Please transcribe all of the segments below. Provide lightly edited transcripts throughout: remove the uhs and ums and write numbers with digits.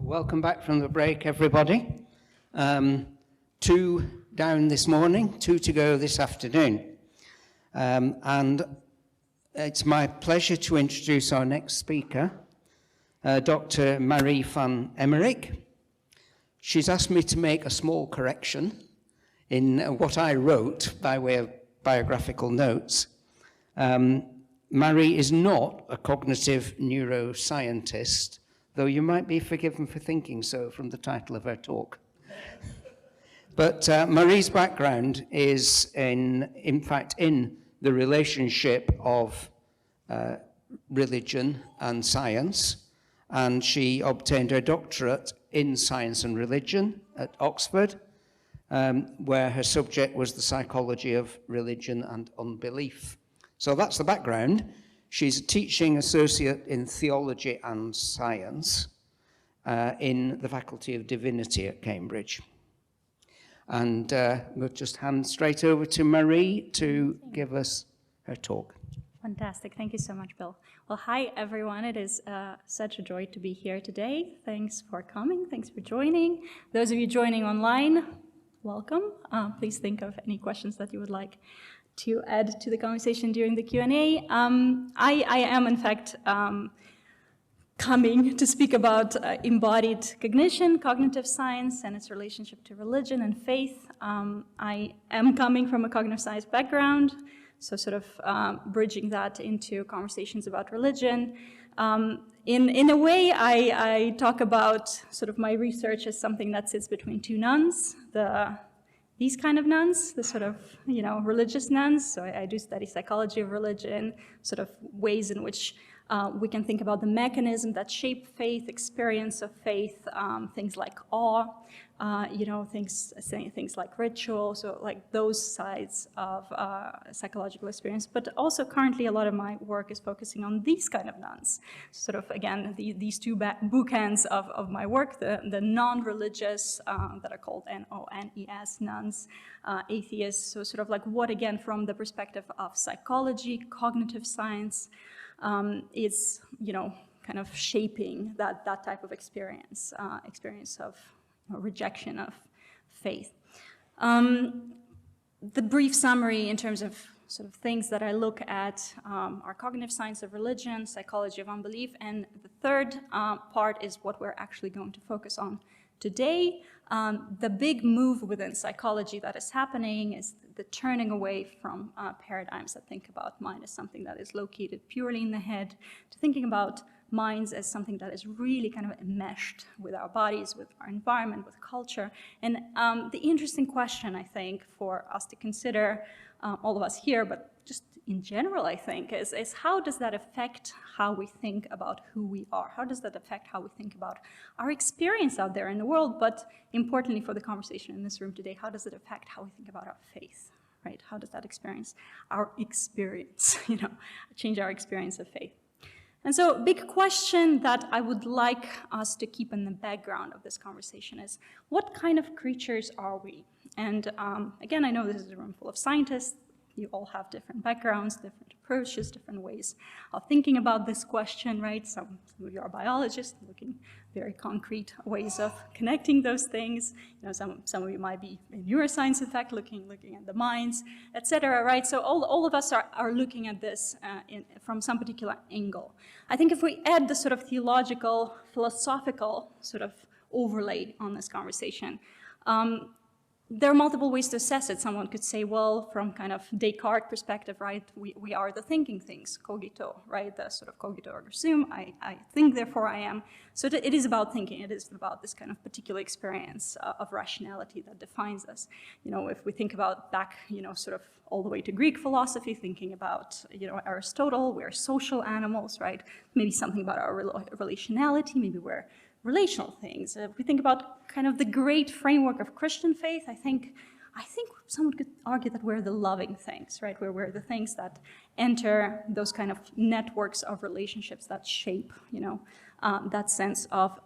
Welcome back from the break, everybody. 2 down this morning, 2 to go this afternoon. And it's my pleasure to introduce our next speaker, Dr. Mari Van Emmerik. She's asked me to make a small correction in what I wrote by way of biographical notes. Mari is not a cognitive neuroscientist, though you might be forgiven for thinking so from the title of her talk. But Mari's background is in fact, in the relationship of religion and science, and she obtained her doctorate in science and religion at Oxford, where her subject was the psychology of religion and unbelief. So that's the background. She's a teaching associate in theology and science in the Faculty of Divinity at Cambridge. And we'll just hand straight over to Mari to give us her talk. Fantastic. Thank you so much, Bill. Well, hi, everyone. It is such a joy to be here today. Thanks for coming. Thanks for joining. Those of you joining online, welcome. Please think of any questions that you would like to add to the conversation during the Q&A. I am, in fact, coming to speak about embodied cognition, cognitive science, and its relationship to religion and faith. I am coming from a cognitive science background, so sort of bridging that into conversations about religion. In a way, I talk about sort of my research as something that sits between two nuns, these kind of nuns, the sort of, religious nuns. So I do study psychology of religion, sort of ways in which we can think about the mechanism that shape faith, experience of faith, things like awe, things like ritual, so like those sides of psychological experience. But also currently a lot of my work is focusing on these kind of nuns. Sort of, again, these two bookends of my work, the non-religious that are called NONES, nuns, atheists. So sort of like what, again, from the perspective of psychology, cognitive science, is, kind of shaping that type of experience of rejection of faith. The brief summary in terms of sort of things that I look at are cognitive science of religion, psychology of unbelief, and the third part is what we're actually going to focus on today. The big move within psychology that is happening is the turning away from paradigms that think about mind as something that is located purely in the head, to thinking about minds as something that is really kind of enmeshed with our bodies, with our environment, with culture. And the interesting question, I think, for us to consider, all of us here, but just in general, I think, is how does that affect how we think about who we are? How does that affect how we think about our experience out there in the world? But importantly for the conversation in this room today, how does it affect how we think about our faith, right? How does that change our experience of faith? And so a big question that I would like us to keep in the background of this conversation is, what kind of creatures are we? And again, I know this is a room full of scientists. You all have different backgrounds, different approaches, different ways of thinking about this question, right? Some of you are biologists, looking very concrete ways of connecting those things. Some of you might be in neuroscience, in fact, looking at the minds, etc., right? So all of us are looking at this from some particular angle. I think if we add the sort of theological, philosophical sort of overlay on this conversation, there are multiple ways to assess it. Someone could say, well, from kind of Descartes' perspective, right, we are the thinking things, cogito, right, the sort of cogito ergo sum, I think, therefore I am. So it is about thinking. It is about this kind of particular experience of rationality that defines us. If we think about back, sort of all the way to Greek philosophy, thinking about, Aristotle, we're social animals, right? Maybe something about our relationality, maybe we're relational things. If we think about kind of the great framework of Christian faith, I think someone could argue that we're the loving things, right? We're the things that enter those kind of networks of relationships that shape, that sense of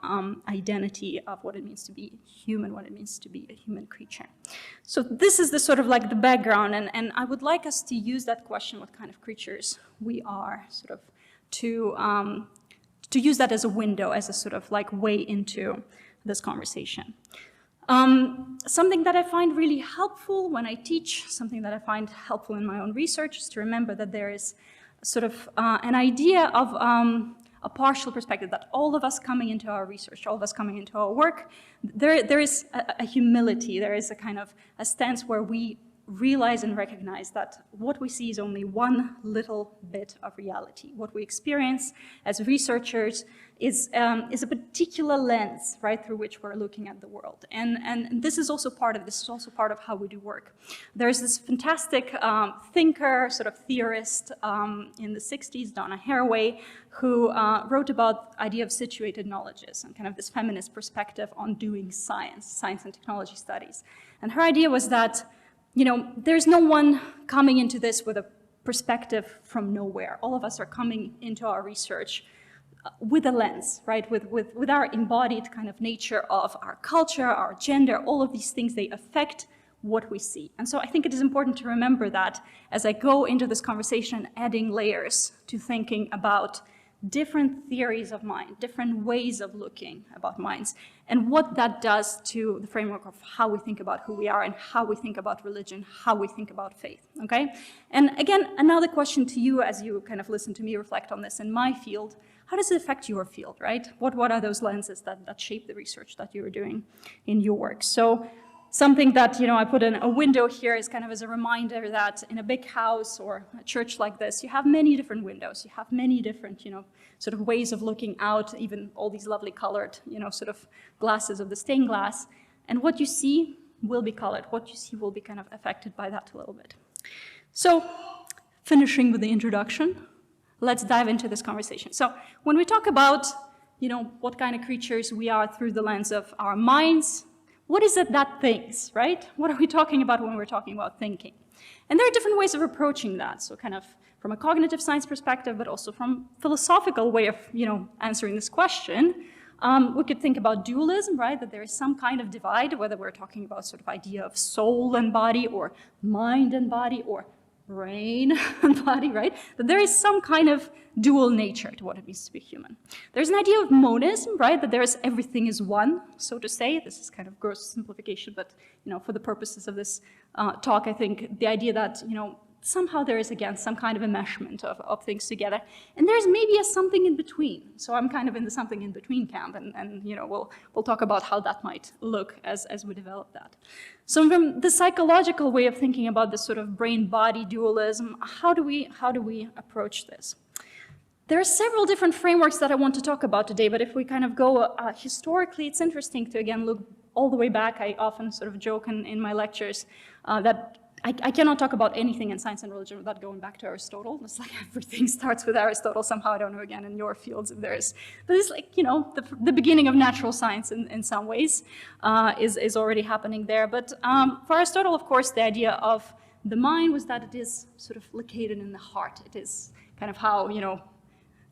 identity of what it means to be human, what it means to be a human creature. So this is the sort of like the background, and I would like us to use that question, what kind of creatures we are, sort of to to use that as a window, as a sort of like way into this conversation. Something that I find really helpful when I teach, something that I find helpful in my own research, is to remember that there is sort of an idea of a partial perspective, that all of us coming into our research, all of us coming into our work, there is a humility, there is a kind of a stance where we realize and recognize that what we see is only one little bit of reality. What we experience as researchers is a particular lens, right, through which we're looking at the world. And this is also part of how we do work. There's this fantastic thinker, sort of theorist in the 60s, Donna Haraway, who wrote about the idea of situated knowledges and kind of this feminist perspective on doing science and technology studies. And her idea was that, you know, there's no one coming into this with a perspective from nowhere. All of us are coming into our research with a lens, right? With our embodied kind of nature of our culture, our gender, all of these things, they affect what we see. And so I think it is important to remember that as I go into this conversation, adding layers to thinking about different theories of mind, different ways of looking about minds, and what that does to the framework of how we think about who we are and how we think about religion, how we think about faith, okay? And again, another question to you as you kind of listen to me reflect on this in my field: how does it affect your field, right? What are those lenses that shape the research that you're doing in your work? So something that, you know, I put in a window here is kind of as a reminder that in a big house or a church like this, you have many different windows. You have many different, you know, sort of ways of looking out, even all these lovely colored, you know, sort of glasses of the stained glass. And what you see will be colored. What you see will be kind of affected by that a little bit. So finishing with the introduction, let's dive into this conversation. So when we talk about, you know, what kind of creatures we are through the lens of our minds, what is it that thinks, right? What are we talking about when we're talking about thinking? And there are different ways of approaching that. So kind of from a cognitive science perspective, but also from philosophical way of, you know, answering this question. We could think about dualism, right? That there is some kind of divide, whether we're talking about sort of idea of soul and body, or mind and body, or brain and body, right? That there is some kind of dual nature to what it means to be human. There's an idea of monism, right? That there is everything is one, so to say. This is kind of gross simplification, but, you know, for the purposes of this talk, I think the idea that, you know, somehow there is, again, some kind of enmeshment of things together. And there's maybe a something in between. So I'm kind of in the something in between camp, and you know, we'll talk about how that might look as we develop that. So from the psychological way of thinking about this sort of brain-body dualism, how do we approach this? There are several different frameworks that I want to talk about today, but if we kind of go historically, it's interesting to, again, look all the way back. I often sort of joke in my lectures that I cannot talk about anything in science and religion without going back to Aristotle. It's like everything starts with Aristotle somehow. I don't know, again, in your fields if there is. But it's like, you know, the beginning of natural science in some ways is already happening there. But for Aristotle, of course, the idea of the mind was that it is sort of located in the heart. It is kind of how, you know,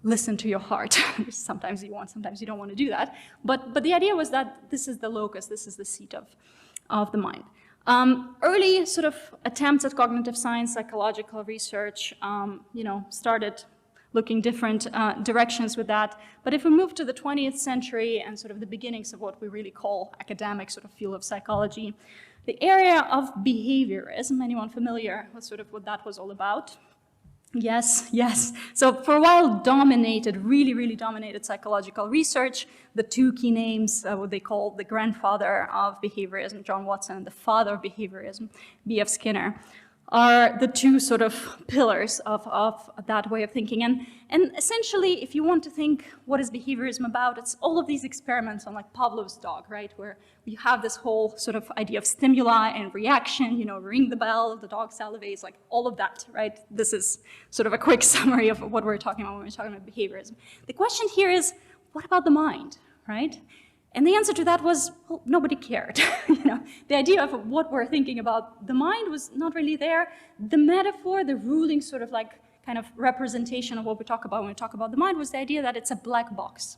listen to your heart. Sometimes you want, sometimes you don't want to do that. But the idea was that this is the locus, this is the seat of the mind. Early sort of attempts at cognitive science, psychological research, you know, started looking different directions with that. But if we move to the 20th century and sort of the beginnings of what we really call academic sort of field of psychology, the area of behaviorism, anyone familiar with sort of what that was all about? Yes, yes. So for a while dominated, really dominated psychological research. The two key names, what they call the grandfather of behaviorism, John Watson, and the father of behaviorism, B.F. Skinner, are the two sort of pillars of that way of thinking. And essentially, if you want to think what is behaviorism about, it's all of these experiments on like Pavlov's dog, right? Where you have this whole sort of idea of stimuli and reaction, you know, ring the bell, the dog salivates, like all of that, right? This is sort of a quick summary of what we're talking about when we're talking about behaviorism. The question here is, what about the mind, right? And the answer to that was, well, nobody cared. You know, the idea of what we're thinking about the mind was not really there. The metaphor, the ruling sort of like kind of representation of what we talk about when we talk about the mind was the idea that it's a black box.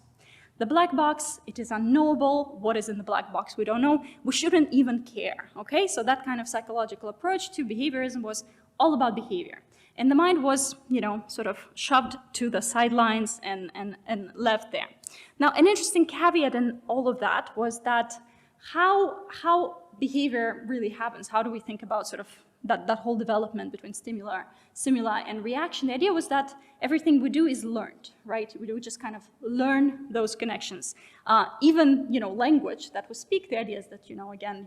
The black box, it is unknowable. What is in the black box, we don't know. We shouldn't even care, okay? So that kind of psychological approach to behaviorism was all about behavior. And the mind was, sort of shoved to the sidelines and left there. Now, an interesting caveat in all of that was that how behavior really happens. How do we think about sort of that whole development between stimuli and reaction? The idea was that everything we do is learned, right? We just kind of learn those connections. Even, language that we speak, the idea is that, again,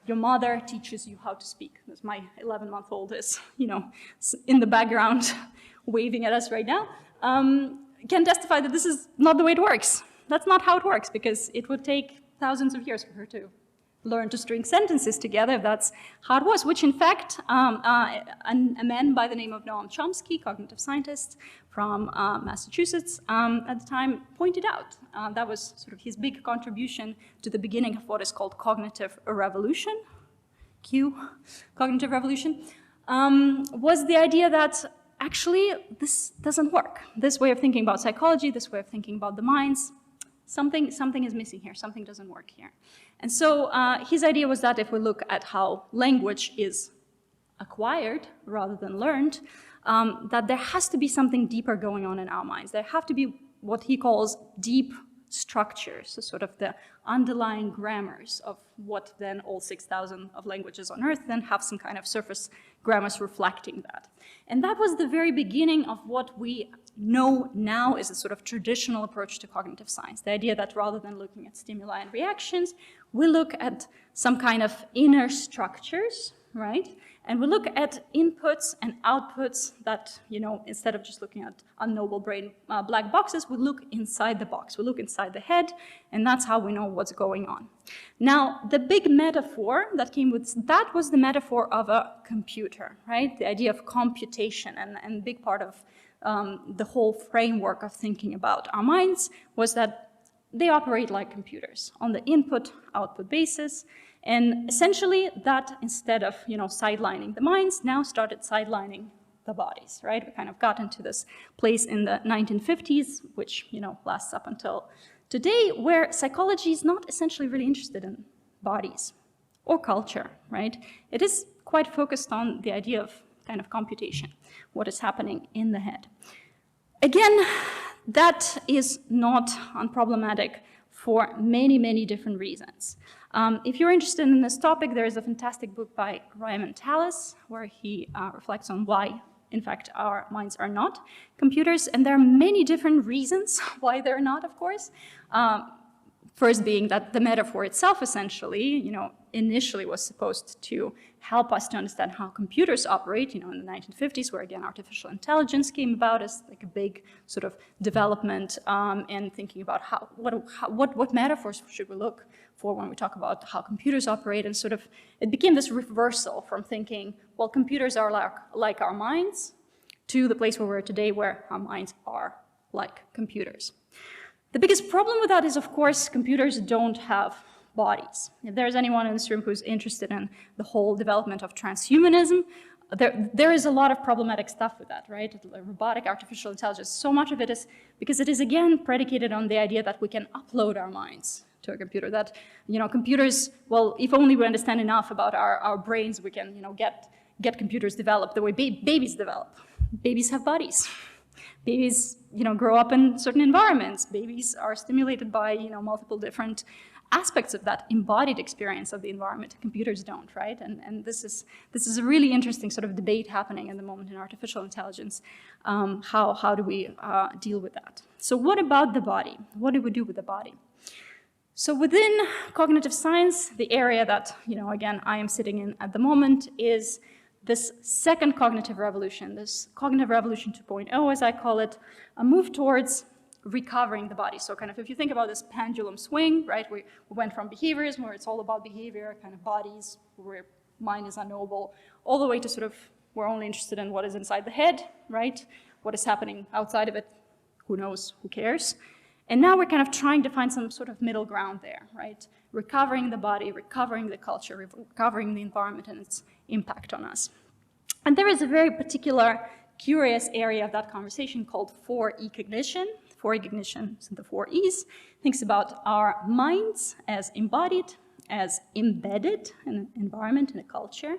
your mother teaches you how to speak. As my 11-month-old is, in the background waving at us right now, can testify that this is not the way it works. That's not how it works, because it would take thousands of years for her to learn to string sentences together. That's how it was, which in fact, a man by the name of Noam Chomsky, cognitive scientist from Massachusetts at the time, pointed out. That was sort of his big contribution to the beginning of what is called cognitive revolution, cognitive revolution, was the idea that actually this doesn't work. This way of thinking about psychology, this way of thinking about the minds, something is missing here, something doesn't work here. And so his idea was that if we look at how language is acquired rather than learned, that there has to be something deeper going on in our minds. There have to be what he calls deep structures, so sort of the underlying grammars of what then all 6,000 of languages on Earth then have some kind of surface grammars reflecting that. And that was the very beginning of what we know now is a sort of traditional approach to cognitive science. The idea that rather than looking at stimuli and reactions, we look at some kind of inner structures, right? And we look at inputs and outputs that, instead of just looking at unknowable brain black boxes, we look inside the box. We look inside the head, and that's how we know what's going on. Now, the big metaphor that came with that was the metaphor of a computer, right? The idea of computation, and a big part of the whole framework of thinking about our minds was that they operate like computers on the input-output basis. And essentially that, instead of, sidelining the minds, now started sidelining the bodies, right? We kind of got into this place in the 1950s, which, lasts up until today, where psychology is not essentially really interested in bodies or culture, right? It is quite focused on the idea of kind of computation, what is happening in the head. Again, that is not unproblematic for many, many different reasons. If you're interested in this topic, there is a fantastic book by Raymond Tallis where he reflects on why, in fact, our minds are not computers. And there are many different reasons why they're not, of course. First being that the metaphor itself essentially, initially was supposed to help us to understand how computers operate, in the 1950s, where again artificial intelligence came about as like a big sort of development, and thinking about what metaphors should we look for when we talk about how computers operate, and sort of it became this reversal from thinking, well, computers are like our minds, to the place where we're today, where our minds are like computers. The biggest problem with that is, of course, computers don't have bodies. If there's anyone in this room who's interested in the whole development of transhumanism, there is a lot of problematic stuff with that, right? Robotic, artificial intelligence, so much of it is because it is, again, predicated on the idea that we can upload our minds to a computer, that, computers, well, if only we understand enough about our brains, we can, get computers developed the way babies develop. Babies have bodies. Babies, grow up in certain environments. Babies are stimulated by, multiple different aspects of that embodied experience of the environment. Computers don't, right? And this is a really interesting sort of debate happening at the moment in artificial intelligence. How do we deal with that? So what about the body? What do we do with the body? So within cognitive science, the area that, again, I am sitting in at the moment is this second cognitive revolution, this cognitive revolution 2.0, as I call it, a move towards recovering the body. So kind of if you think about this pendulum swing, right, we went from behaviorism, where it's all about behavior, kind of bodies, where mind is unknowable, all the way to sort of we're only interested in what is inside the head, right? What is happening outside of it, who knows, who cares? And now we're kind of trying to find some sort of middle ground there, right? Recovering the body, recovering the culture, recovering the environment and its impact on us. And there is a very particular, curious area of that conversation called 4E cognition. 4E cognition, so the 4 E's, thinks about our minds as embodied, as embedded in an environment, in a culture,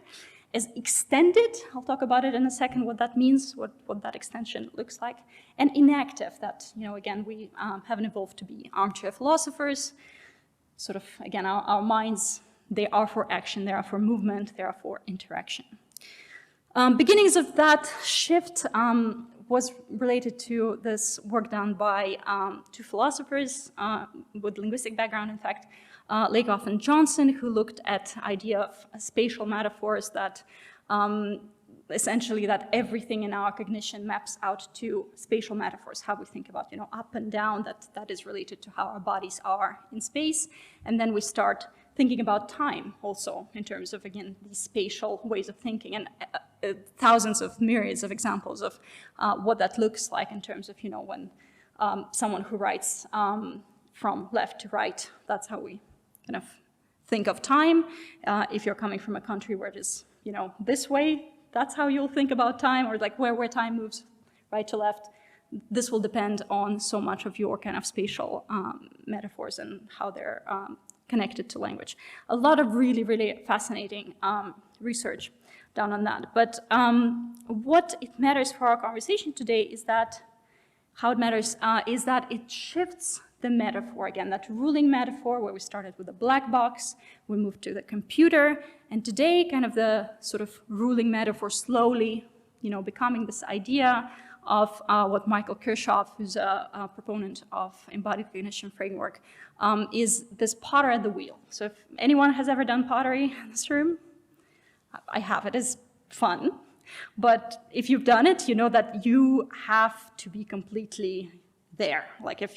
as extended. I'll talk about it in a second, what that means, what that extension looks like. And inactive, that, again, we haven't evolved to be armchair philosophers. Sort of, again, our minds, they are for action, they are for movement, they are for interaction. Beginnings of that shift was related to this work done by two philosophers with linguistic background, in fact, Lakoff and Johnson, who looked at the idea of spatial metaphors that essentially that everything in our cognition maps out to spatial metaphors, how we think about, up and down, that is related to how our bodies are in space. And then we start thinking about time also in terms of, again, these spatial ways of thinking, and thousands of myriads of examples of what that looks like in terms of, when someone who writes from left to right, that's how we kind of think of time. If you're coming from a country where it is, this way, that's how you'll think about time, or like where time moves right to left. This will depend on so much of your kind of spatial metaphors and how they're connected to language. A lot of really, really fascinating research done on that. But what it matters for our conversation today is that, how it matters is that it shifts the metaphor, again, that ruling metaphor where we started with a black box, we moved to the computer, and today kind of the sort of ruling metaphor slowly, becoming this idea of what Michael Kirchhoff, who's a proponent of embodied cognition framework, is this potter at the wheel. So if anyone has ever done pottery in this room, I have. It is fun. But if you've done it, you know that you have to be completely there. Like if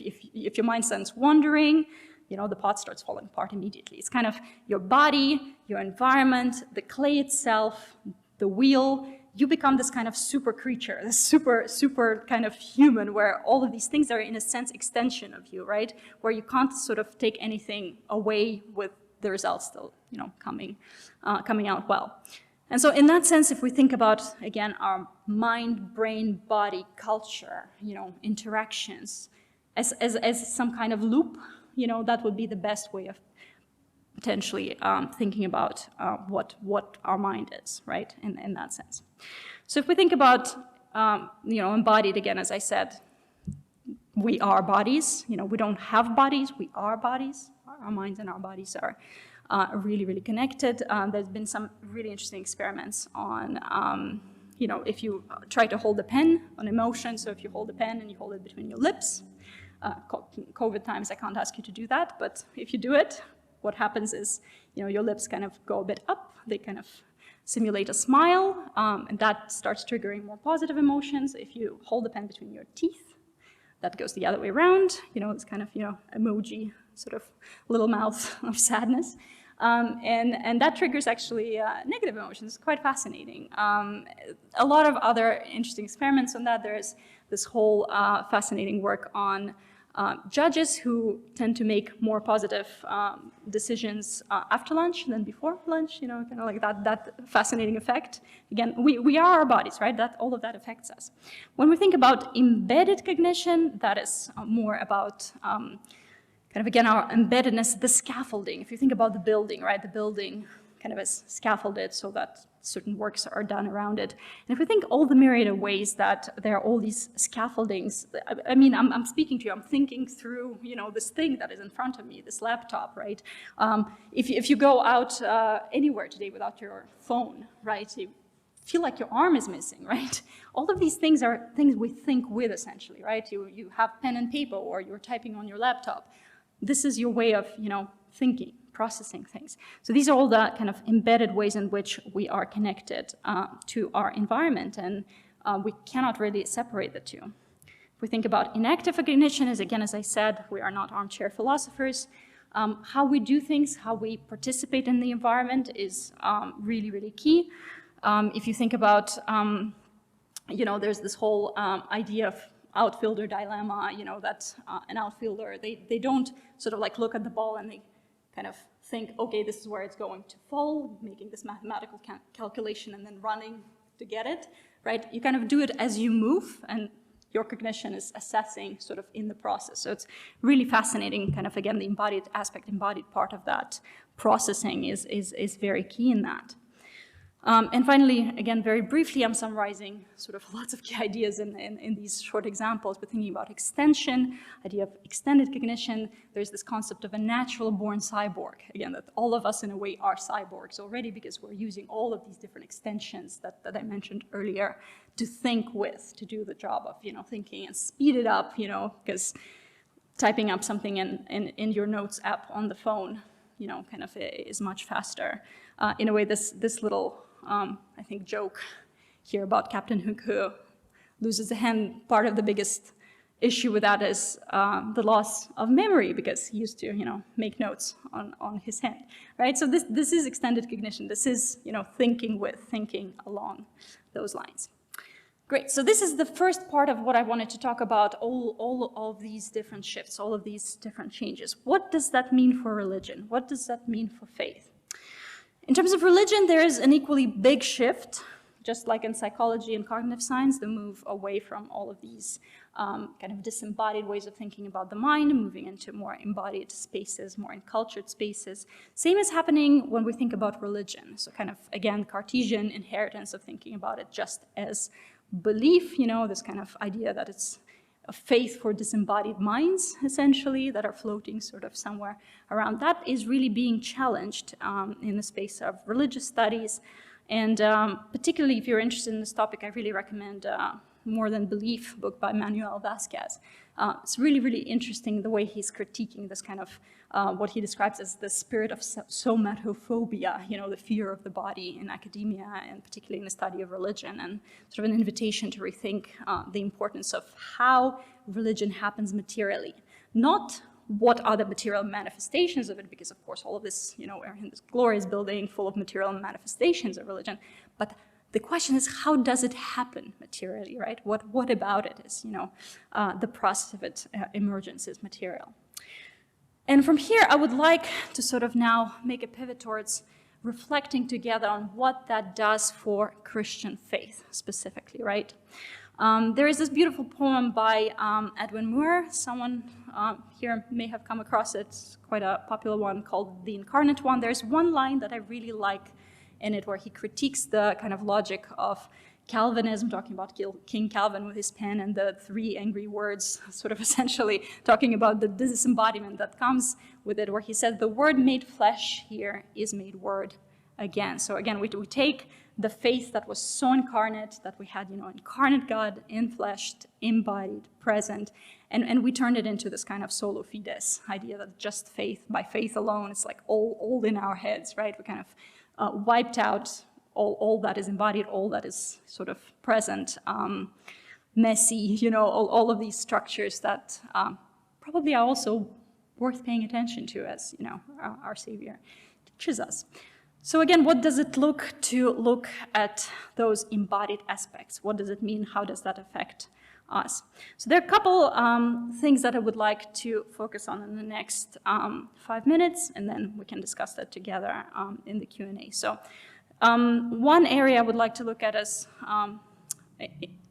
your mind starts wandering, the pot starts falling apart immediately. It's kind of your body, your environment, the clay itself, the wheel. You become this kind of super creature, this super kind of human, where all of these things are in a sense extension of you, right? Where you can't sort of take anything away with the results still, coming out well. And so in that sense, if we think about, again, our mind, brain, body, culture, interactions, as some kind of loop, that would be the best way of potentially thinking about what our mind is, right, in that sense. So if we think about, embodied, again, as I said, we are bodies. We don't have bodies, we are bodies. Our minds and our bodies are really, really connected. There's been some really interesting experiments on, if you try to hold a pen on emotion, so if you hold a pen and you hold it between your lips, COVID times, I can't ask you to do that, but if you do it, what happens is, your lips kind of go a bit up, they kind of simulate a smile, and that starts triggering more positive emotions. If you hold the pen between your teeth, that goes the other way around, it's kind of, emoji, sort of little mouth of sadness. And that triggers actually negative emotions. It's quite fascinating. A lot of other interesting experiments on that. There's this whole fascinating work on judges who tend to make more positive decisions after lunch than before lunch, kind of like that fascinating effect. Again, we are our bodies, right? All of that affects us. When we think about embedded cognition, that is more about kind of, again, our embeddedness, the scaffolding. If you think about the building, right? The building kind of is scaffolded so that certain works are done around it. And if we think all the myriad of ways that there are all these scaffoldings, I mean, I'm speaking to you, I'm thinking through, this thing that is in front of me, this laptop, right? If you go out anywhere today without your phone, right? You feel like your arm is missing, right? All of these things are things we think with, essentially, right? You have pen and paper, or you're typing on your laptop. This is your way of, thinking, processing things. So these are all the kind of embedded ways in which we are connected to our environment, and we cannot really separate the two. If we think about inactive cognition, again, as I said, we are not armchair philosophers. How we do things, how we participate in the environment is really, really key. If you think about, there's this whole idea of outfielder dilemma, that an outfielder, they don't sort of like look at the ball and they kind of think, okay, this is where it's going to fall, making this mathematical calculation and then running to get it, right? You kind of do it as you move, and your cognition is assessing sort of in the process. So it's really fascinating, kind of, again, the embodied part of that processing is very key in that. And finally, again, very briefly, I'm summarizing sort of lots of key ideas in these short examples, but thinking about extension, idea of extended cognition. There's this concept of a natural-born cyborg. Again, that all of us in a way are cyborgs already because we're using all of these different extensions that I mentioned earlier to think with, to do the job of, thinking and speed it up, because typing up something in your notes app on the phone, kind of is much faster. In a way, this little, I think, joke here about Captain Hook who loses a hand, part of the biggest issue with that is the loss of memory because he used to, make notes on his hand, right? So this is extended cognition. This is, thinking along those lines. Great, so this is the first part of what I wanted to talk about, all of these different shifts, all of these different changes. What does that mean for religion? What does that mean for faith? In terms of religion, there is an equally big shift, just like in psychology and cognitive science, the move away from all of these kind of disembodied ways of thinking about the mind, moving into more embodied spaces, more encultured spaces. Same is happening when we think about religion. So kind of, again, Cartesian inheritance of thinking about it just as belief, this kind of idea that it's a faith for disembodied minds, essentially, that are floating sort of somewhere around. That is really being challenged in the space of religious studies. And particularly if you're interested in this topic, I really recommend More Than Belief book by Manuel Vazquez. It's really, really interesting the way he's critiquing this kind of what he describes as the spirit of somatophobia, the fear of the body in academia, and particularly in the study of religion, and sort of an invitation to rethink the importance of how religion happens materially. Not what are the material manifestations of it, because of course all of this, we're in this glorious building full of material manifestations of religion, but the question is, how does it happen materially, right? What about it is, the process of its emergence is material. And from here, I would like to sort of now make a pivot towards reflecting together on what that does for Christian faith specifically, right? There is this beautiful poem by Edwin Moore. Someone here may have come across it. It's quite a popular one called The Incarnate One. There's one line that I really like in it where he critiques the kind of logic of Calvinism, talking about King Calvin with his pen and the 3 angry words, sort of essentially talking about the disembodiment that comes with it, where he said, the word made flesh here is made word again. So again, we take the faith that was so incarnate, that we had, incarnate God, infleshed, embodied, present, and we turned it into this kind of solo fides idea that just faith, by faith alone, it's like all in our heads, right? We kind of wiped out all that is embodied, all that is sort of present, messy, all of these structures that probably are also worth paying attention to as, our Savior teaches us. So again, what does it look at those embodied aspects? What does it mean? How does that affect us? So there are a couple things that I would like to focus on in the next 5 minutes, and then we can discuss that together in the Q&A. So one area I would like to look at is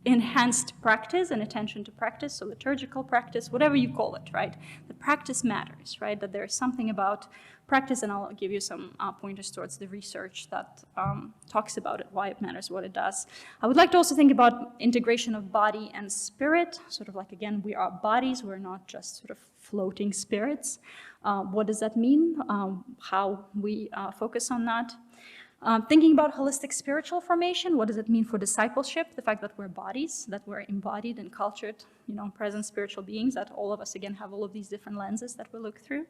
enhanced practice and attention to practice, so liturgical practice, whatever you call it, right? The practice matters, right? That there's something about practice, and I'll give you some pointers towards the research that talks about it, why it matters, what it does. I would like to also think about integration of body and spirit, sort of like, again, we are bodies, we're not just sort of floating spirits. What does that mean? How we focus on that. Thinking about holistic spiritual formation, what does it mean for discipleship? The fact that we're bodies, that we're embodied and cultured, present spiritual beings, that all of us, again, have all of these different lenses that we look through.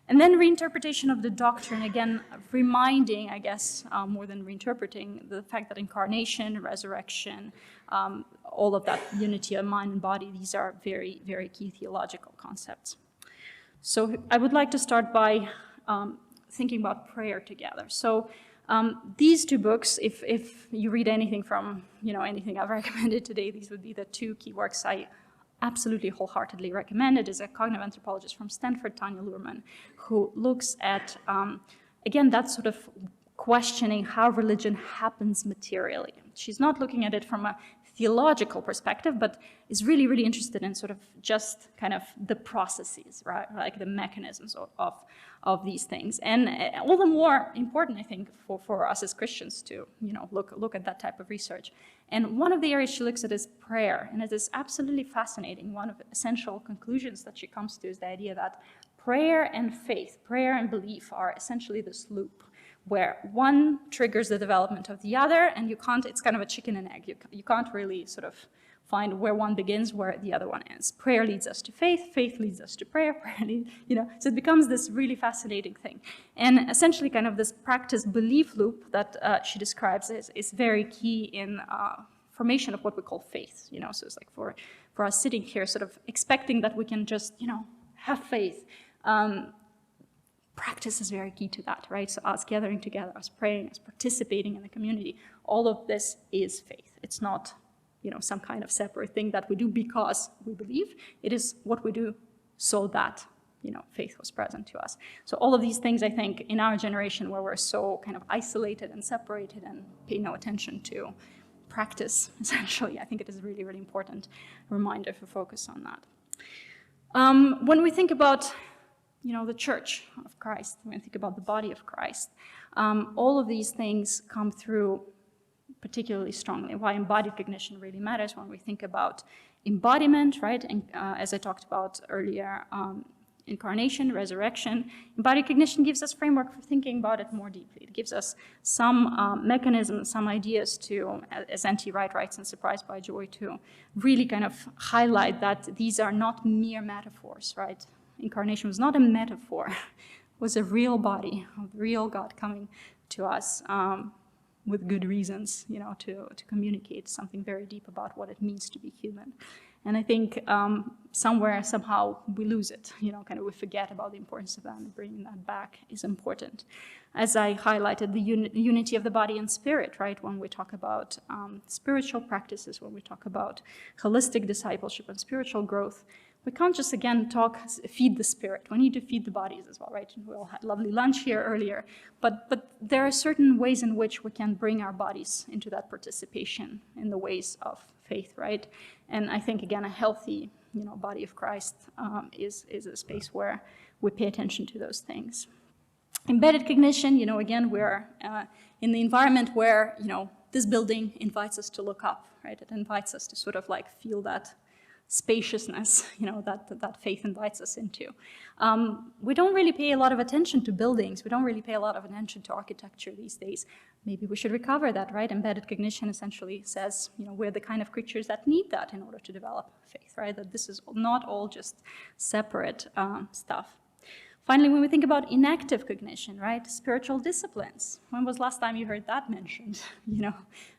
And then reinterpretation of the doctrine, again, reminding, I guess, more than reinterpreting, the fact that incarnation, resurrection, all of that unity of mind and body, these are very, very key theological concepts. So I would like to start by thinking about prayer together. So these 2 books, if you read anything from, anything I've recommended today, these would be the 2 key works I absolutely wholeheartedly recommend. It is a cognitive anthropologist from Stanford, Tanya Luhrmann, who looks at, again, that sort of questioning how religion happens materially. She's not looking at it from a theological perspective, but is really, really interested in sort of just kind of the processes, right? Like the mechanisms of these things. And all the more important, I think, for us as Christians to, look at that type of research. And one of the areas she looks at is prayer. And it is absolutely fascinating. One of the essential conclusions that she comes to is the idea that prayer and faith, prayer and belief are essentially this loop, where one triggers the development of the other, and it's kind of a chicken and egg. You can't really sort of find where one begins, where the other one ends. Prayer leads us to faith, faith leads us to prayer, so it becomes this really fascinating thing. And essentially kind of this practice belief loop that she describes is very key in formation of what we call faith, so it's like for us sitting here sort of expecting that we can just, have faith. Practice is very key to that, right? So us gathering together, us praying, us participating in the community, all of this is faith. It's not, some kind of separate thing that we do because we believe. It is what we do so that, faith was present to us. So all of these things, I think, in our generation where we're so kind of isolated and separated and pay no attention to practice, essentially, I think it is a really, really important reminder to focus on that. When we think about the church of Christ, when we think about the body of Christ, all of these things come through particularly strongly. Why embodied cognition really matters when we think about embodiment, right? And as I talked about earlier, incarnation, resurrection, embodied cognition gives us framework for thinking about it more deeply. It gives us some mechanisms, some ideas to, as N.T. Wright writes in Surprised by Joy, to really kind of highlight that these are not mere metaphors, right? Incarnation was not a metaphor, it was a real body, a real God coming to us with good reasons, to communicate something very deep about what it means to be human. And I think somewhere, somehow, we lose it, kind of we forget about the importance of that, and bringing that back is important. As I highlighted, the unity of the body and spirit, right? When we talk about spiritual practices, when we talk about holistic discipleship and spiritual growth, we can't just, again, feed the spirit. We need to feed the bodies as well, right? We all had lovely lunch here earlier. But there are certain ways in which we can bring our bodies into that participation in the ways of faith, right? And I think, again, a healthy, body of Christ is a space where we pay attention to those things. Embedded cognition, again, we're in the environment where, this building invites us to look up, right? It invites us to sort of like feel that spaciousness, that faith invites us into. We don't really pay a lot of attention to buildings. We don't really pay a lot of attention to architecture these days. Maybe we should recover that, right? Embedded cognition essentially says, we're the kind of creatures that need that in order to develop faith, right? That this is not all just separate stuff. Finally, when we think about inactive cognition, right? Spiritual disciplines. When was last time you heard that mentioned,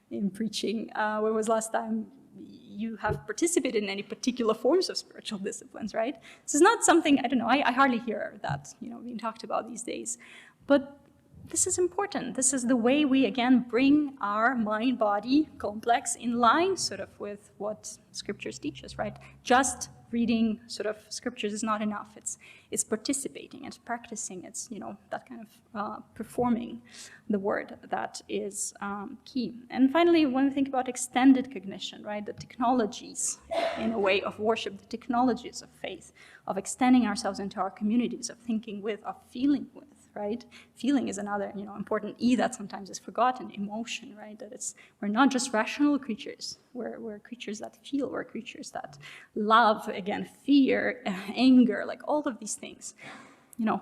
in preaching? When was last time you have participated in any particular forms of spiritual disciplines, right? This is not something, I don't know, I hardly hear that, being talked about these days. But this is important. This is the way we, again, bring our mind-body complex in line sort of with what scriptures teach us, right? Just reading sort of scriptures is not enough. It's participating, it's practicing, it's, that kind of performing the word that is key. And finally, when we think about extended cognition, right, the technologies in a way of worship, the technologies of faith, of extending ourselves into our communities, of thinking with, of feeling with, right? Feeling is another, important E that sometimes is forgotten, emotion, right? That we're not just rational creatures. We're creatures that feel, we're creatures that love, again, fear, anger, like all of these things.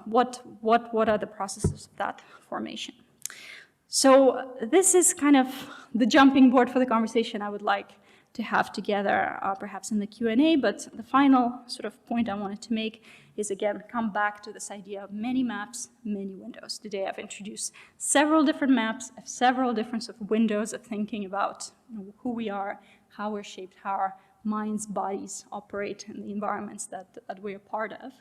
What are the processes of that formation? So this is kind of the jumping board for the conversation I would like to have together, perhaps in the Q&A, but the final sort of point I wanted to make is, again, come back to this idea of many maps, many windows. Today I've introduced several different maps, several different sort of windows of thinking about who we are, how we're shaped, how our minds, bodies operate in the environments that we're a part of.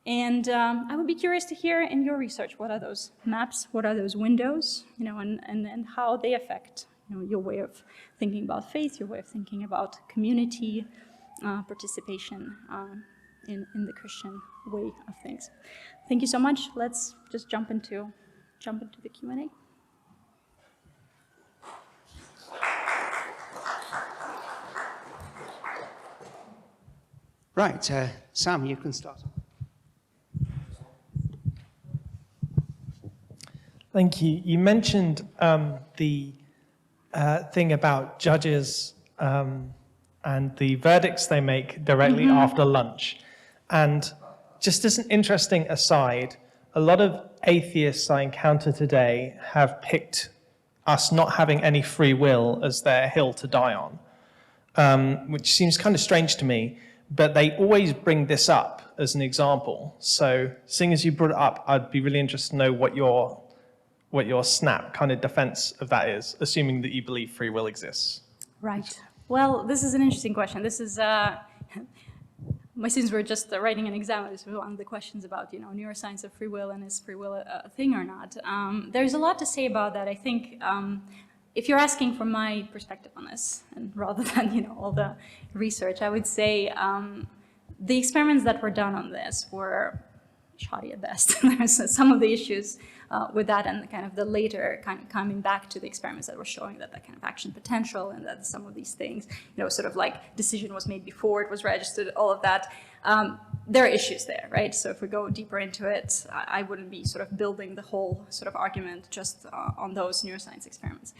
And I would be curious to hear in your research, what are those maps, what are those windows, and how they affect your way of thinking about faith, your way of thinking about community, participation in the Christian way of things. Thank you so much. Let's just jump into the Q&A. Right, Sam, you can start. Thank you. You mentioned the thing about judges and the verdicts they make directly after lunch. And just as an interesting aside, a lot of atheists I encounter today have picked us not having any free will as their hill to die on, which seems kind of strange to me, but they always bring this up as an example. So seeing as you brought it up, I'd be really interested to know what your snap kind of defense of that is, assuming that you believe free will exists. Right. Well, this is an interesting question. This is, my students were just writing an exam. This was one of the questions about, neuroscience of free will and is free will a thing or not. There's a lot to say about that. I think if you're asking from my perspective on this, and rather than, all the research, I would say the experiments that were done on this were shoddy at best. There's some of the issues with that, and kind of the later kind of coming back to the experiments that were showing that kind of action potential, and that some of these things, sort of like decision was made before it was registered, all of that. There are issues there, right? So if we go deeper into it, I wouldn't be sort of building the whole sort of argument just on those neuroscience experiments.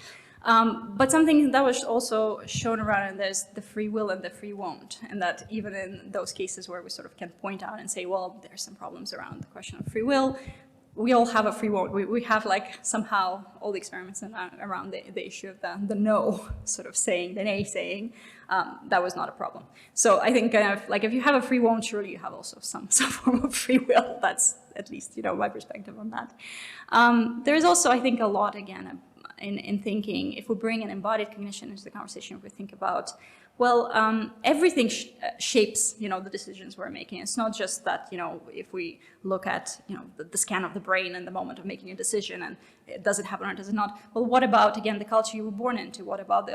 But something that was also shown around, and there's the free will and the free won't, and that even in those cases where we sort of can point out and say, well, there's some problems around the question of free will, we all have a free won't. We have like somehow all the experiments around the issue of the no sort of saying, the nay saying, that was not a problem. So I think kind of like if you have a free won't, surely you have also some form of free will. That's at least, my perspective on that. There's also, I think, a lot, again, in thinking, if we bring an embodied cognition into the conversation, if we think about, well, everything shapes, the decisions we're making. It's not just that, if we look at, the scan of the brain in the moment of making a decision, and does it happen or does it not? Well, what about, again, the culture you were born into? What about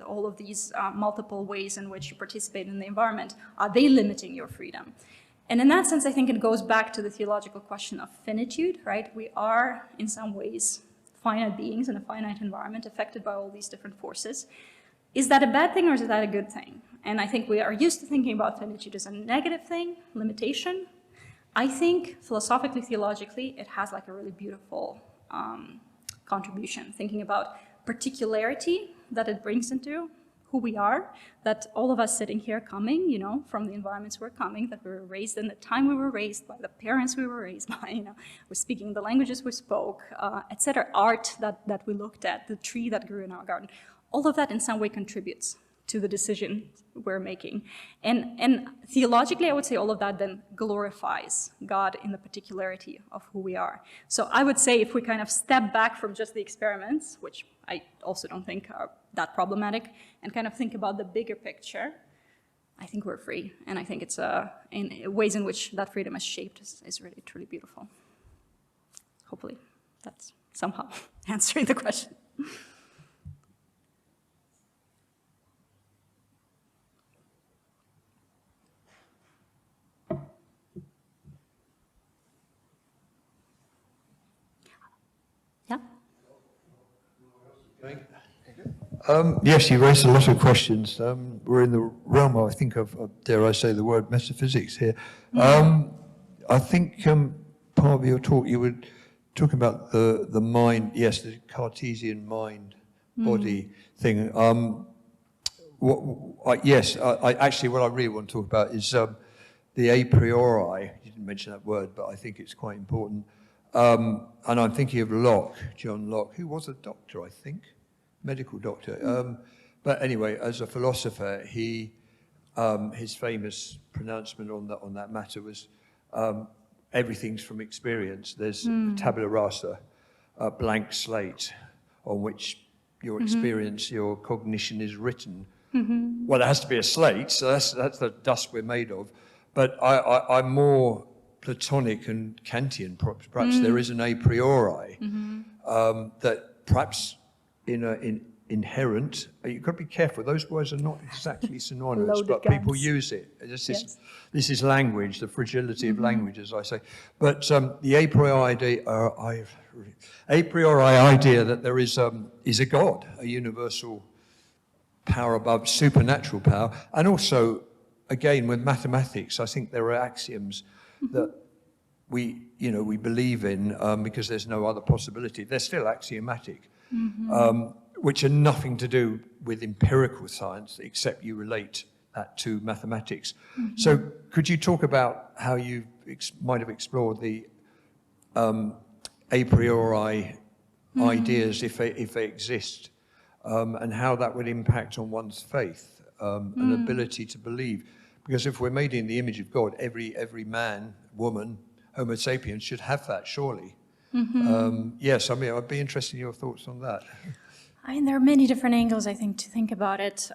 all of these multiple ways in which you participate in the environment? Are they limiting your freedom? And in that sense, I think it goes back to the theological question of finitude, right? We are, in some ways, finite beings in a finite environment affected by all these different forces. Is that a bad thing or is that a good thing? And I think we are used to thinking about finitude as a negative thing, limitation. I think philosophically, theologically, it has like a really beautiful contribution, thinking about particularity that it brings into who we are, that all of us sitting here coming, from the environments we're coming, that we were raised in the time we were raised, by the parents we were raised by, we're speaking the languages we spoke, etc. Art that we looked at, the tree that grew in our garden, all of that in some way contributes to the decision we're making. And theologically, I would say all of that then glorifies God in the particularity of who we are. So I would say if we kind of step back from just the experiments, which I also don't think are that problematic, and kind of think about the bigger picture, I think we're free. And I think it's in ways in which that freedom is shaped is really, truly beautiful. Hopefully that's somehow answering the question. Yes, you raised a lot of questions. We're in the realm, I think, of dare I say the word, metaphysics here. I think part of your talk, you were talking about the mind, yes, the Cartesian mind-body thing. Actually, what I really want to talk about is the a priori. You didn't mention that word, but I think it's quite important. And I'm thinking of Locke, John Locke, who was a doctor, I think. Medical doctor. But anyway, as a philosopher, his famous pronouncement on that matter was everything's from experience. There's a tabula rasa, a blank slate on which your experience, your cognition is written. Well, there has to be a slate, so that's the dust we're made of. But I'm more Platonic and Kantian. Perhaps there is an a priori that perhaps inherent, you've got to be careful, those words are not exactly synonymous, but people use it. This is language, the fragility of language, as I say. But the a priori idea that there is a God, a universal power above, supernatural power, and also again, with mathematics, I think there are axioms that we believe in because there's no other possibility. They're still axiomatic, which are nothing to do with empirical science, except you relate that to mathematics. So could you talk about how you might have explored the a priori ideas, if they exist, and how that would impact on one's faith and ability to believe? Because if we're made in the image of God, every man, woman, Homo sapiens should have that, surely. Yes, I mean, I'd be interested in your thoughts on that. I mean, there are many different angles, I think, to think about it.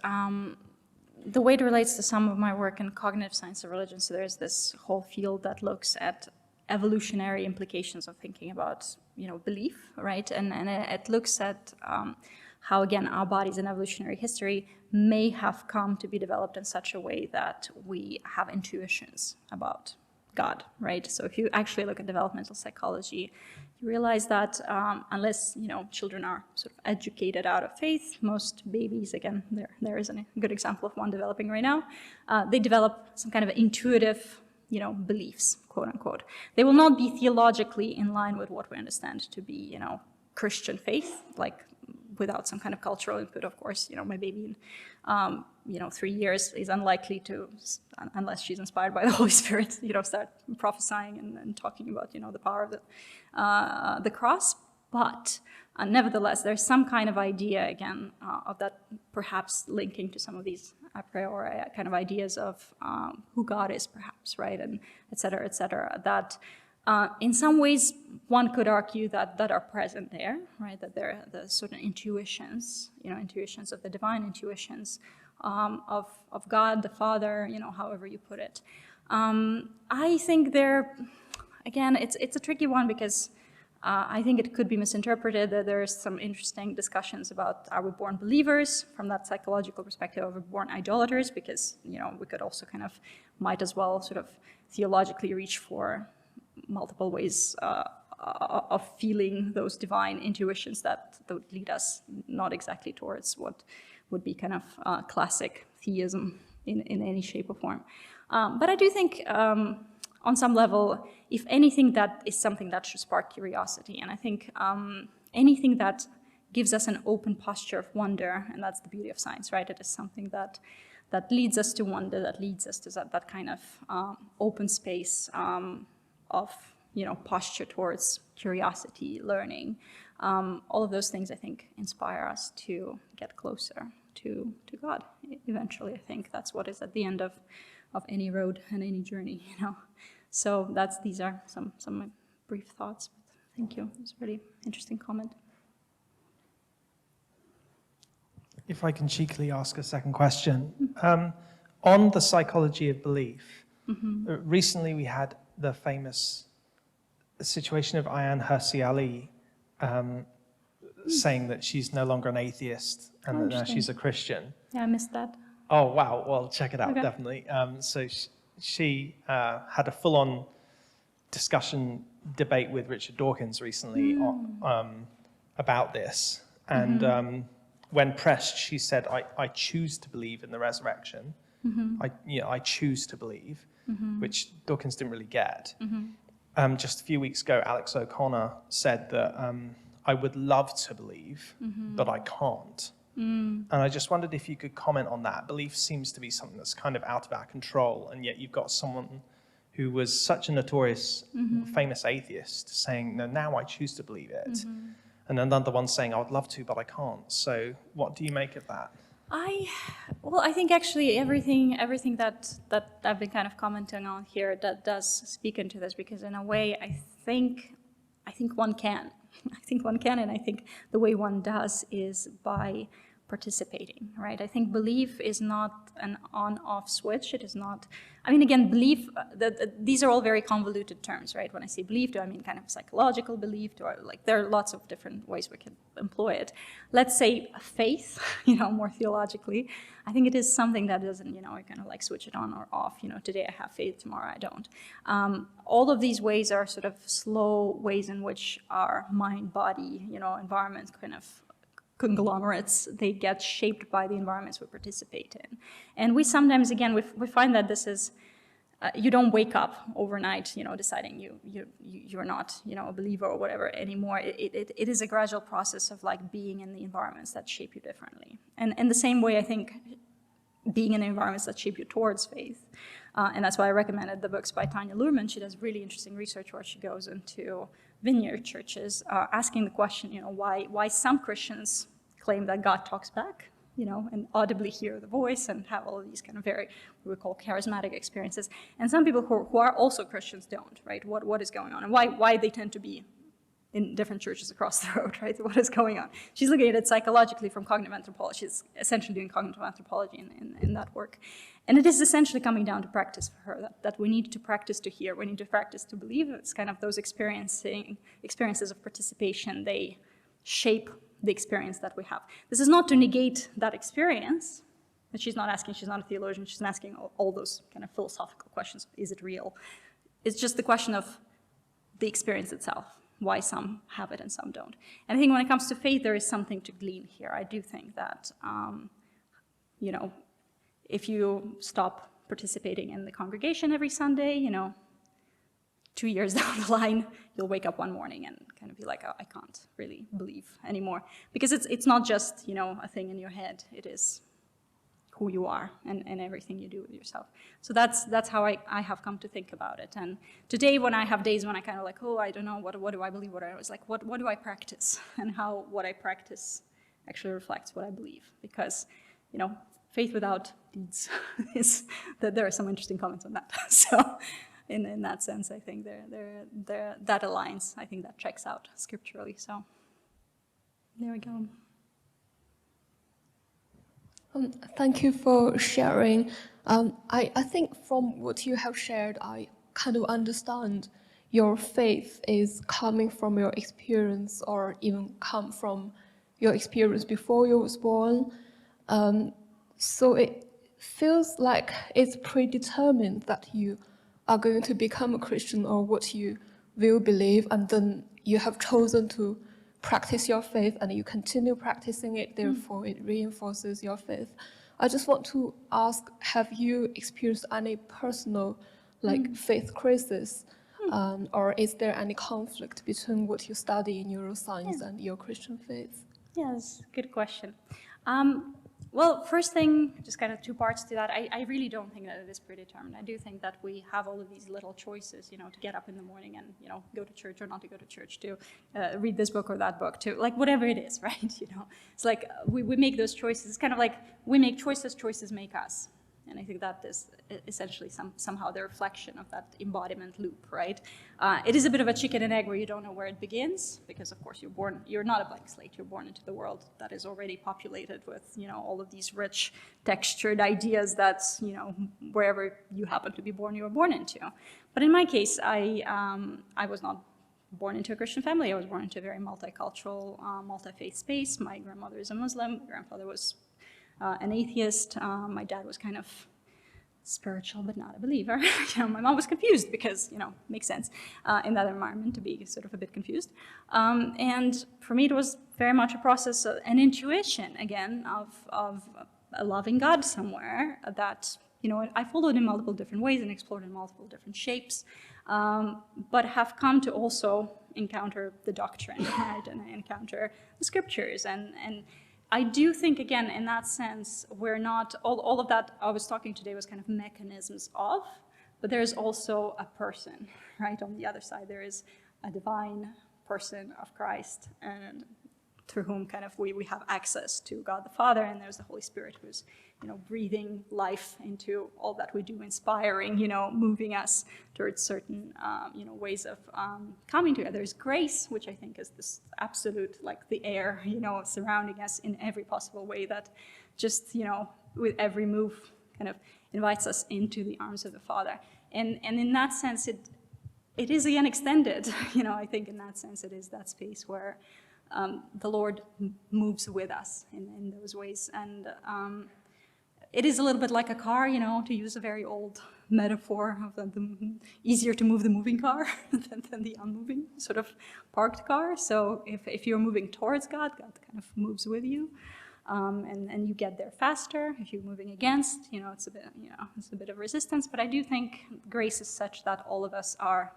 The way it relates to some of my work in cognitive science of religion, so there's this whole field that looks at evolutionary implications of thinking about, belief, right? And it looks at how, again, our bodies in evolutionary history may have come to be developed in such a way that we have intuitions about God, right? So if you actually look at developmental psychology, you realize that unless, children are sort of educated out of faith, most babies, again, there is a good example of one developing right now, they develop some kind of intuitive, beliefs, quote unquote. They will not be theologically in line with what we understand to be, Christian faith, like without some kind of cultural input, of course. My baby in 3 years is unlikely to, unless she's inspired by the Holy Spirit, start prophesying and talking about, the power of the cross. But nevertheless, there's some kind of idea, again, of that perhaps linking to some of these a priori kind of ideas of who God is, perhaps, right, and et cetera, that in some ways, one could argue that are present there, right? That they're the sort of intuitions, intuitions of the divine, intuitions of God, the Father, however you put it. I think again, it's a tricky one because I think it could be misinterpreted that there's some interesting discussions about, are we born believers from that psychological perspective, are we born idolaters? Because, we could also might as well sort of theologically reach for multiple ways of feeling those divine intuitions that would lead us not exactly towards what would be kind of classic theism in any shape or form. But I do think on some level, if anything, that is something that should spark curiosity. And I think anything that gives us an open posture of wonder, and that's the beauty of science, right? It is something that leads us to wonder, that leads us to that kind of open space of posture towards curiosity, learning. All of those things, I think, inspire us to get closer to God. Eventually, I think that's what is at the end of any road and any journey, So these are some of my brief thoughts. But thank you. It was a really interesting comment. If I can cheekily ask a second question. On the psychology of belief, recently we had the famous situation of Ayaan Hirsi Ali saying that she's no longer an atheist and that now she's a Christian. Yeah, I missed that. Oh, wow. Well, check it out, Okay. definitely. So she had a full-on discussion debate with Richard Dawkins recently about this. And when pressed, she said, I choose to believe in the resurrection. I choose to believe, which Dawkins didn't really get. Just a few weeks ago, Alex O'Connor said that I would love to believe, but I can't. And I just wondered if you could comment on that. Belief seems to be something that's kind of out of our control, and yet you've got someone who was such a notorious, famous atheist saying, no, now I choose to believe it. And another one saying, I would love to, but I can't. So what do you make of that? I think actually everything that I've been kind of commenting on here that does speak into this, because in a way I think one can. I think one can, and I think the way one does is by participating, right? I think belief is not an on-off switch. It is not, I mean, again, belief, these are all very convoluted terms, right? When I say belief, do I mean kind of psychological belief? There are lots of different ways we can employ it. Let's say faith, more theologically. I think it is something that doesn't, kind of like switch it on or off. Today I have faith, tomorrow I don't. All of these ways are sort of slow ways in which our mind, body, environment kind of conglomerates, they get shaped by the environments we participate in. And we sometimes, again, we find that this is, you don't wake up overnight, deciding you're not, a believer or whatever anymore. It is a gradual process of like being in the environments that shape you differently. And in the same way, I think being in environments that shape you towards faith. And that's why I recommended the books by Tanya Luhrmann. She does really interesting research where she goes into vineyard churches, asking the question, why some Christians claim that God talks back, and audibly hear the voice and have all of these kind of very, what we call charismatic experiences. And some people who are also Christians don't, right? What is going on? And why they tend to be in different churches across the road, right? What is going on? She's looking at it psychologically from cognitive anthropology. She's essentially doing cognitive anthropology in that work. And it is essentially coming down to practice for her, that we need to practice to hear, we need to practice to believe. It's kind of those experiences of participation, they shape the experience that we have. This is not to negate that experience, but she's not asking, she's not a theologian, she's not asking all those kind of philosophical questions, is it real? It's just the question of the experience itself, why some have it and some don't. And I think when it comes to faith, there is something to glean here. I do think that, if you stop participating in the congregation every Sunday, 2 years down the line, you'll wake up one morning and kind of be like, oh, I can't really believe anymore. Because it's not just, a thing in your head. It is who you are and everything you do with yourself. So that's how I have come to think about it. And today when I have days when I kind of like, oh, I don't know, what do I believe? I was like, what do I practice? And how what I practice actually reflects what I believe. Because, faith without deeds is that there are some interesting comments on that. So in that sense, I think that aligns. I think that checks out scripturally. So there we go. Thank you for sharing. I think from what you have shared, I kind of understand your faith is coming from your experience or even come from your experience before you was born. So it feels like it's predetermined that you are going to become a Christian or what you will believe, and then you have chosen to practice your faith and you continue practicing it, therefore it reinforces your faith. I just want to ask, have you experienced any personal faith crisis, or is there any conflict between what you study in neuroscience and your Christian faith? Yes, good question. Well, first thing, just kind of two parts to that. I really don't think that it is predetermined. I do think that we have all of these little choices, to get up in the morning and, go to church or not to go to church, to read this book or that book, to whatever it is, right? It's like we make those choices. It's kind of like we make choices, choices make us. And I think that is essentially somehow the reflection of that embodiment loop, right? It is a bit of a chicken and egg where you don't know where it begins, because of course you're not a blank slate, you're born into the world that is already populated with, all of these rich, textured ideas that, wherever you happen to be born, you were born into. But in my case, I was not born into a Christian family. I was born into a very multicultural, multi-faith space. My grandmother is a Muslim, my grandfather was an atheist. My dad was kind of spiritual, but not a believer. My mom was confused because, makes sense in that environment to be sort of a bit confused. And for me, it was very much a process, an intuition, again, of a loving God somewhere that, I followed in multiple different ways and explored in multiple different shapes, but have come to also encounter the doctrine, right? And I encounter the scriptures and I do think, again, in that sense, we're not, all of that I was talking today was kind of mechanisms of, but there's also a person, right? On the other side, there is a divine person of Christ, and through whom kind of we have access to God the Father, and there's the Holy Spirit who's, breathing life into all that we do, inspiring, moving us towards certain, ways of coming together. There's grace, which I think is this absolute, like the air, surrounding us in every possible way that just, with every move kind of invites us into the arms of the Father. And in that sense, it is again extended, I think in that sense it is that space where the Lord moves with us in those ways. And it is a little bit like a car, you know, to use a very old metaphor of the easier to move the moving car than the unmoving sort of parked car. So if you're moving towards God, God kind of moves with you, and you get there faster. If you're moving against, you know, it's a bit of resistance. But I do think grace is such that all of us are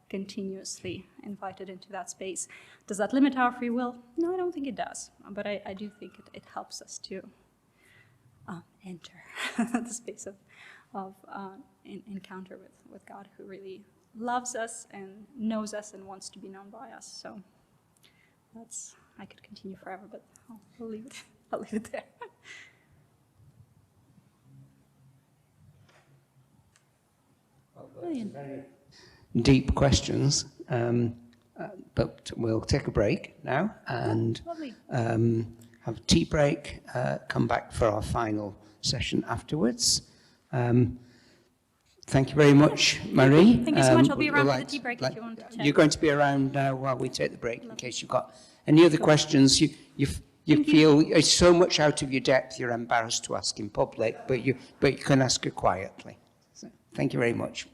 continuously invited into that space. Does that limit our free will? No, I don't think it does. But I do think it helps us to enter the space of encounter with God, who really loves us and knows us and wants to be known by us. So I could continue forever, but I'll leave it. I'll leave it there. Brilliant. Deep questions, but we'll take a break now and have a tea break, come back for our final session afterwards. Thank you very much, Marie. Thank you so much. I'll be around for the tea break if you want to chat. You're going to be around now while we take the break in case you've got any other questions. You feel it's so much out of your depth you're embarrassed to ask in public, but you can ask her quietly. So, thank you very much.